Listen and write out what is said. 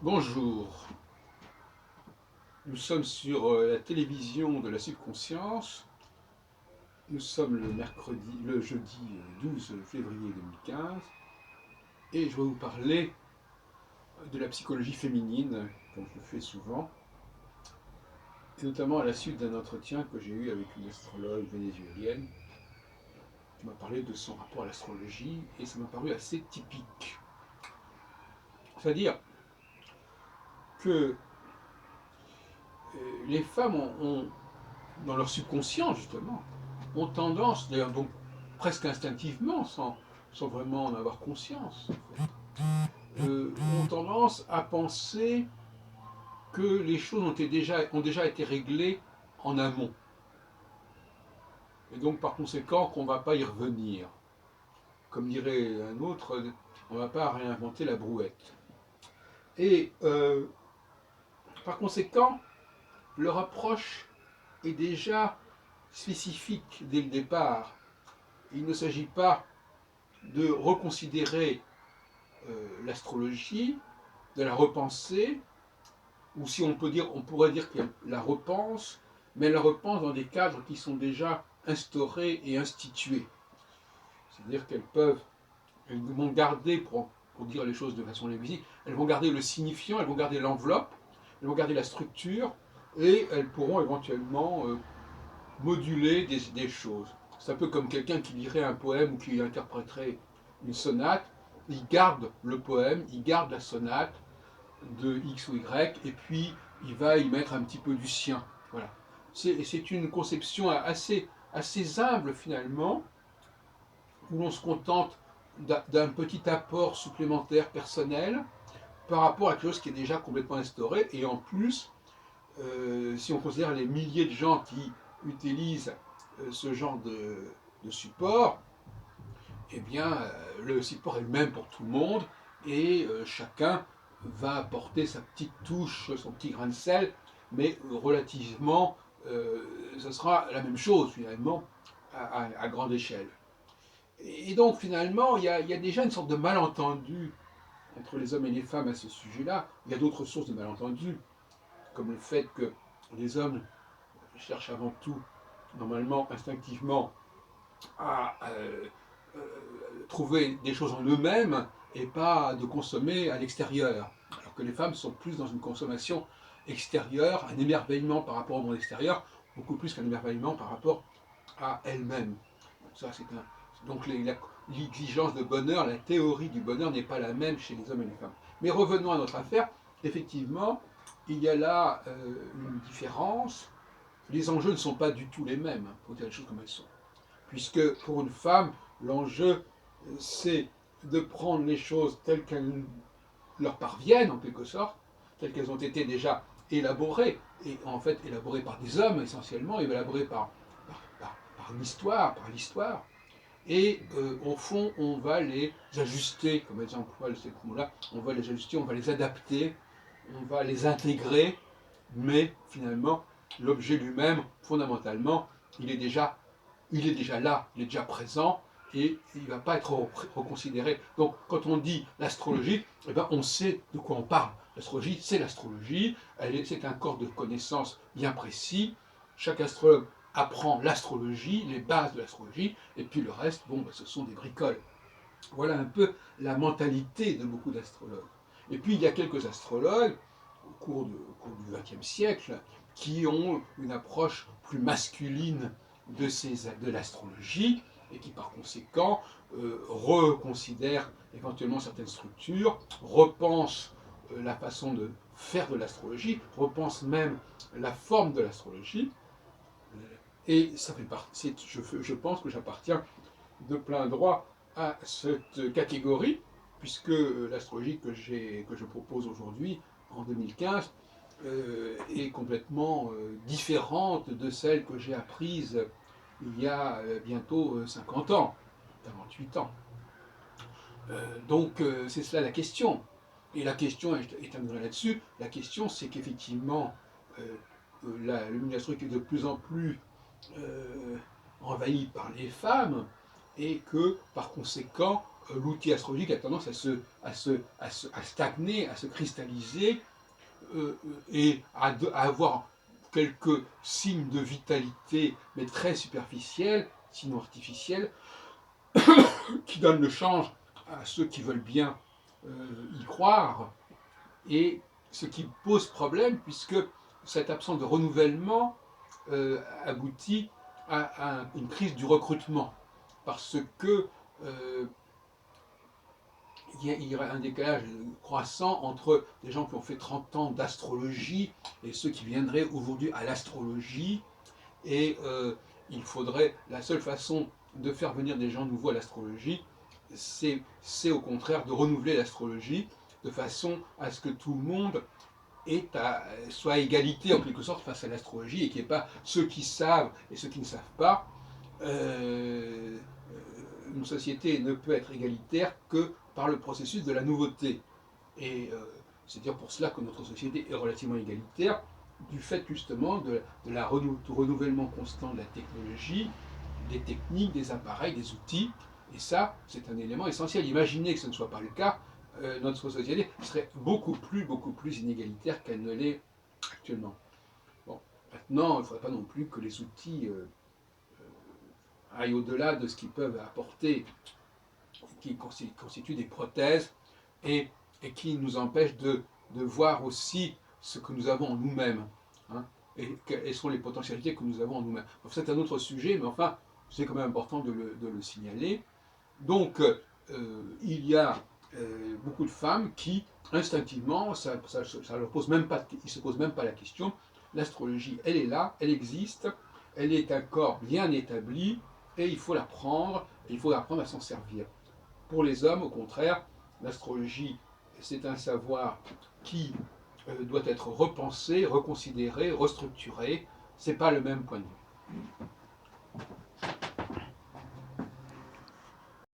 Bonjour, nous sommes sur la télévision de la subconscience. Nous sommes le jeudi 12 février 2015 et je vais vous parler de la psychologie féminine, comme je le fais souvent, et notamment à la suite d'un entretien que j'ai eu avec une astrologue vénézuélienne qui m'a parlé de son rapport à l'astrologie et ça m'a paru assez typique. C'est-à-dire que les femmes dans leur subconscient justement, ont tendance, d'ailleurs donc presque instinctivement, sans vraiment en avoir conscience, en fait, ont tendance à penser que les choses ont déjà été réglées en amont. Et donc par conséquent qu'on ne va pas y revenir. Comme dirait un autre, on ne va pas réinventer la brouette. Et par conséquent, leur approche est déjà spécifique dès le départ. Il ne s'agit pas de reconsidérer l'astrologie, de la repenser, ou si on peut dire, on pourrait dire qu'elle la repense, mais elle la repense dans des cadres qui sont déjà instaurés et institués. C'est-à-dire elles vont garder, pour dire les choses de façon linguistique, elles vont garder le signifiant, elles vont garder l'enveloppe, elles vont garder la structure, et elles pourront éventuellement moduler des choses. C'est un peu comme quelqu'un qui lirait un poème ou qui interpréterait une sonate, il garde le poème, il garde la sonate de X ou Y, et puis il va y mettre un petit peu du sien. Voilà. C'est une conception assez humble finalement, où l'on se contente d'un petit apport supplémentaire personnel par rapport à quelque chose qui est déjà complètement instauré, et en plus, si on considère les milliers de gens qui utilisent ce genre de support, eh bien, le support est le même pour tout le monde et chacun va apporter sa petite touche, son petit grain de sel, mais relativement, ce sera la même chose finalement à grande échelle. Et donc finalement, il y a déjà une sorte de malentendu entre les hommes et les femmes à ce sujet-là. Il y a d'autres sources de malentendu, comme le fait que les hommes cherchent avant tout, normalement, instinctivement, à trouver des choses en eux-mêmes et pas de consommer à l'extérieur. Alors que les femmes sont plus dans une consommation extérieure, un émerveillement par rapport au monde extérieur, beaucoup plus qu'un émerveillement par rapport à elles-mêmes. Ça, donc l'exigence de bonheur, la théorie du bonheur n'est pas la même chez les hommes et les femmes. Mais revenons à notre affaire. Effectivement, il y a là une différence. Les enjeux ne sont pas du tout les mêmes, pour dire les choses comme elles sont. Puisque pour une femme, l'enjeu, c'est de prendre les choses telles qu'elles leur parviennent, en quelque sorte, telles qu'elles ont été déjà élaborées, et en fait élaborées par des hommes essentiellement, élaborées par l'histoire, et au fond, on va les ajuster, comme elles emploient ce mot-là, on va les ajuster, on va les adapter, on va les intégrer, mais finalement, l'objet lui-même, fondamentalement, il est déjà là, il est déjà présent, et il ne va pas être reconsidéré. Donc, quand on dit l'astrologie, eh ben, on sait de quoi on parle. L'astrologie, c'est l'astrologie, c'est un corps de connaissances bien précis. Chaque astrologue apprend l'astrologie, les bases de l'astrologie, et puis le reste, bon, ben, ce sont des bricoles. Voilà un peu la mentalité de beaucoup d'astrologues. Et puis, il y a quelques astrologues, au cours du XXe siècle, qui ont une approche plus masculine de l'astrologie et qui par conséquent reconsidèrent éventuellement certaines structures, repensent la façon de faire de l'astrologie, repensent même la forme de l'astrologie. Et ça fait partie, je pense que j'appartiens de plein droit à cette catégorie, puisque l'astrologie que je propose aujourd'hui, en 2015, est complètement différente de celle que j'ai apprise il y a bientôt 50 ans, 48 ans. Donc c'est cela la question. Et la question, et terminerai là-dessus, la question c'est qu'effectivement, le milieu astrologique est de plus en plus envahi par les femmes, et que par conséquent, l'outil astrologique a tendance à stagner, à se cristalliser et à avoir quelques signes de vitalité, mais très superficiels, sinon artificiels, qui donnent le change à ceux qui veulent bien y croire, et ce qui pose problème, puisque cette absence de renouvellement aboutit à une crise du recrutement, parce que il y a un décalage croissant entre les gens qui ont fait 30 ans d'astrologie et ceux qui viendraient aujourd'hui à l'astrologie. Et la seule façon de faire venir des gens nouveaux à l'astrologie, c'est au contraire de renouveler l'astrologie de façon à ce que tout le monde soit à égalité en quelque sorte face à l'astrologie et qu'il n'y ait pas ceux qui savent et ceux qui ne savent pas. Euh, une société ne peut être égalitaire que par le processus de la nouveauté. Et c'est dire pour cela que notre société est relativement égalitaire, du fait justement du renouvellement constant de la technologie, des techniques, des appareils, des outils. Et ça, c'est un élément essentiel. Imaginez que ce ne soit pas le cas, notre société serait beaucoup plus inégalitaire qu'elle ne l'est actuellement. Bon, maintenant, il ne faudrait pas non plus que les outils aillent au-delà de ce qu'ils peuvent apporter, qui constituent des prothèses et, et qui nous empêchent de voir aussi ce que nous avons en nous-mêmes, hein, et quelles sont les potentialités que nous avons en nous-mêmes. C'est un autre sujet, mais enfin, c'est quand même important de le signaler. Donc, il y a beaucoup de femmes qui, instinctivement, leur pose même pas, ils ne se posent même pas la question. L'astrologie, elle est là, elle existe, elle est un corps bien établi, et il faut l'apprendre, et il faut apprendre à s'en servir. Pour les hommes, au contraire, l'astrologie, c'est un savoir qui doit être repensé, reconsidéré, restructuré. Ce n'est pas le même point de vue.